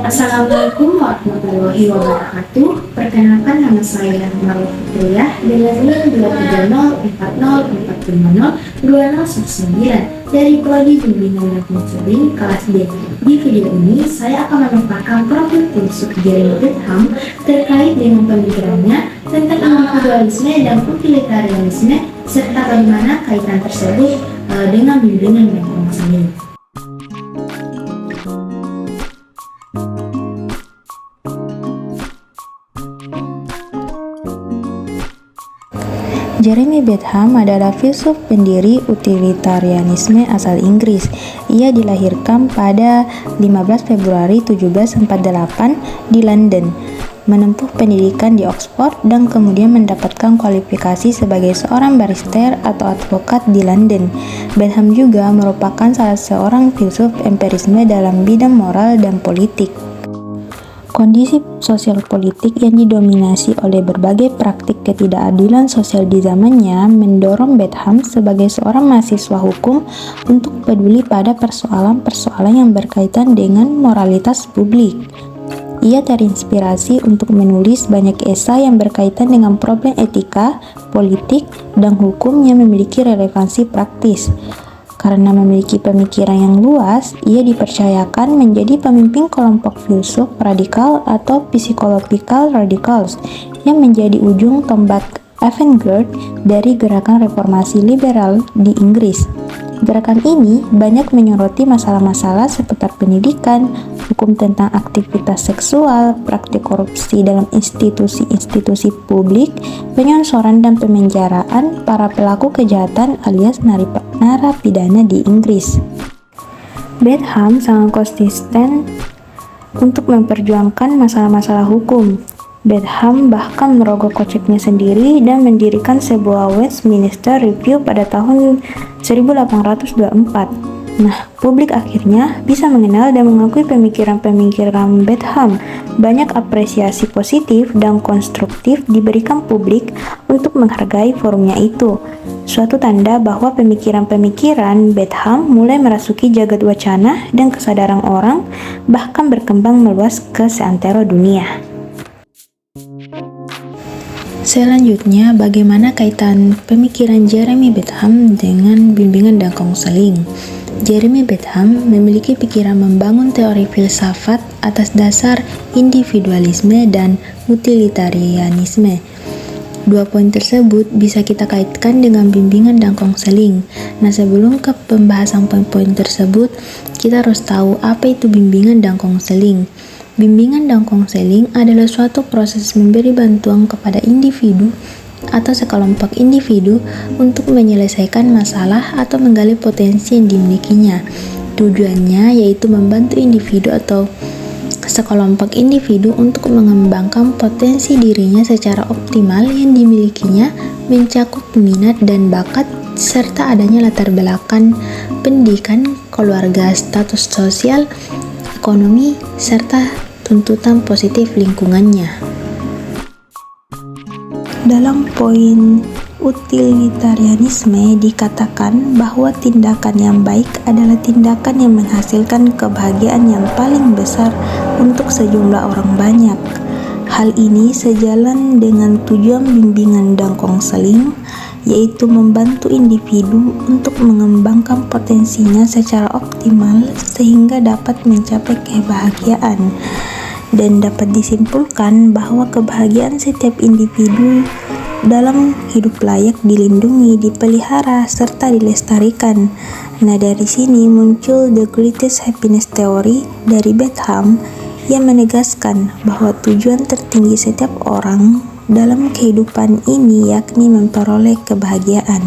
Assalamualaikum warahmatullahi wabarakatuh. Perkenalkan, nama saya Marwa Fitriah dengan NIM 23044502019 dari Prodi Bimbingan dan Konseling kelas D. Di video ini saya akan memaparkan profil filsuf Jeremy Bentham terkait dengan pemikirannya tentang individualisme dan utilitarianisme serta bagaimana kaitan tersebut dengan bimbingan dan konseling. Jeremy Bentham adalah filsuf pendiri utilitarianisme asal Inggris. Ia dilahirkan pada 15 Februari 1748 di London, menempuh pendidikan di Oxford dan kemudian mendapatkan kualifikasi sebagai seorang barrister atau advokat di London. Bentham juga merupakan salah seorang filsuf empirisme dalam bidang moral dan politik. Kondisi sosial politik yang didominasi oleh berbagai praktik ketidakadilan sosial di zamannya mendorong Bentham sebagai seorang mahasiswa hukum untuk peduli pada persoalan-persoalan yang berkaitan dengan moralitas publik. Ia terinspirasi untuk menulis banyak esai yang berkaitan dengan problem etika, politik, dan hukum yang memiliki relevansi praktis. Karena memiliki pemikiran yang luas, ia dipercayakan menjadi pemimpin kelompok filsuf radikal atau psychological radicals yang menjadi ujung tombak avant-garde dari gerakan reformasi liberal di Inggris. Gerakan ini banyak menyoroti masalah-masalah seputar pendidikan, hukum tentang aktivitas seksual, praktik korupsi dalam institusi-institusi publik, penyensoran dan pemenjaraan para pelaku kejahatan alias narapidana di Inggris. Bentham sangat konsisten untuk memperjuangkan masalah-masalah hukum. Bentham bahkan merogoh koceknya sendiri dan mendirikan sebuah Westminster Review pada tahun 1824. Nah, publik akhirnya bisa mengenal dan mengakui pemikiran-pemikiran Bentham. Banyak apresiasi positif dan konstruktif diberikan publik untuk menghargai forumnya itu. Suatu tanda bahwa pemikiran-pemikiran Bentham mulai merasuki jagat wacana dan kesadaran orang, bahkan berkembang meluas ke seantero dunia. Selanjutnya, bagaimana kaitan pemikiran Jeremy Bentham dengan bimbingan dan konseling? Jeremy Bentham memiliki pikiran membangun teori filsafat atas dasar individualisme dan utilitarianisme. Dua poin tersebut bisa kita kaitkan dengan bimbingan dan konseling. Nah, sebelum ke pembahasan poin-poin tersebut, kita harus tahu apa itu bimbingan dan konseling. Bimbingan dan konseling adalah suatu proses memberi bantuan kepada individu atau sekelompok individu untuk menyelesaikan masalah atau menggali potensi yang dimilikinya. Tujuannya yaitu membantu individu atau sekelompok individu untuk mengembangkan potensi dirinya secara optimal yang dimilikinya, mencakup minat dan bakat, serta adanya latar belakang pendidikan, keluarga, status sosial, ekonomi, serta tuntutan positif lingkungannya. Dalam poin utilitarianisme dikatakan bahwa tindakan yang baik adalah tindakan yang menghasilkan kebahagiaan yang paling besar untuk sejumlah orang banyak. Hal ini sejalan dengan tujuan bimbingan dan konseling, yaitu membantu individu untuk mengembangkan potensinya secara optimal sehingga dapat mencapai kebahagiaan. Dan dapat disimpulkan bahwa kebahagiaan setiap individu dalam hidup layak dilindungi, dipelihara, serta dilestarikan. Nah, dari sini muncul The Greatest Happiness Theory dari Bentham yang menegaskan bahwa tujuan tertinggi setiap orang dalam kehidupan ini yakni memperoleh kebahagiaan.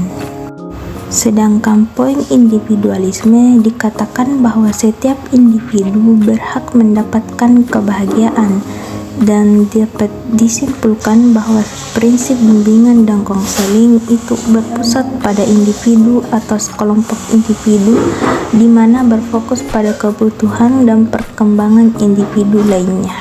Sedangkan poin individualisme dikatakan bahwa setiap individu berhak mendapatkan kebahagiaan, dan dapat disimpulkan bahwa prinsip bimbingan dan konseling itu berpusat pada individu atau sekelompok individu, di mana berfokus pada kebutuhan dan perkembangan individu lainnya.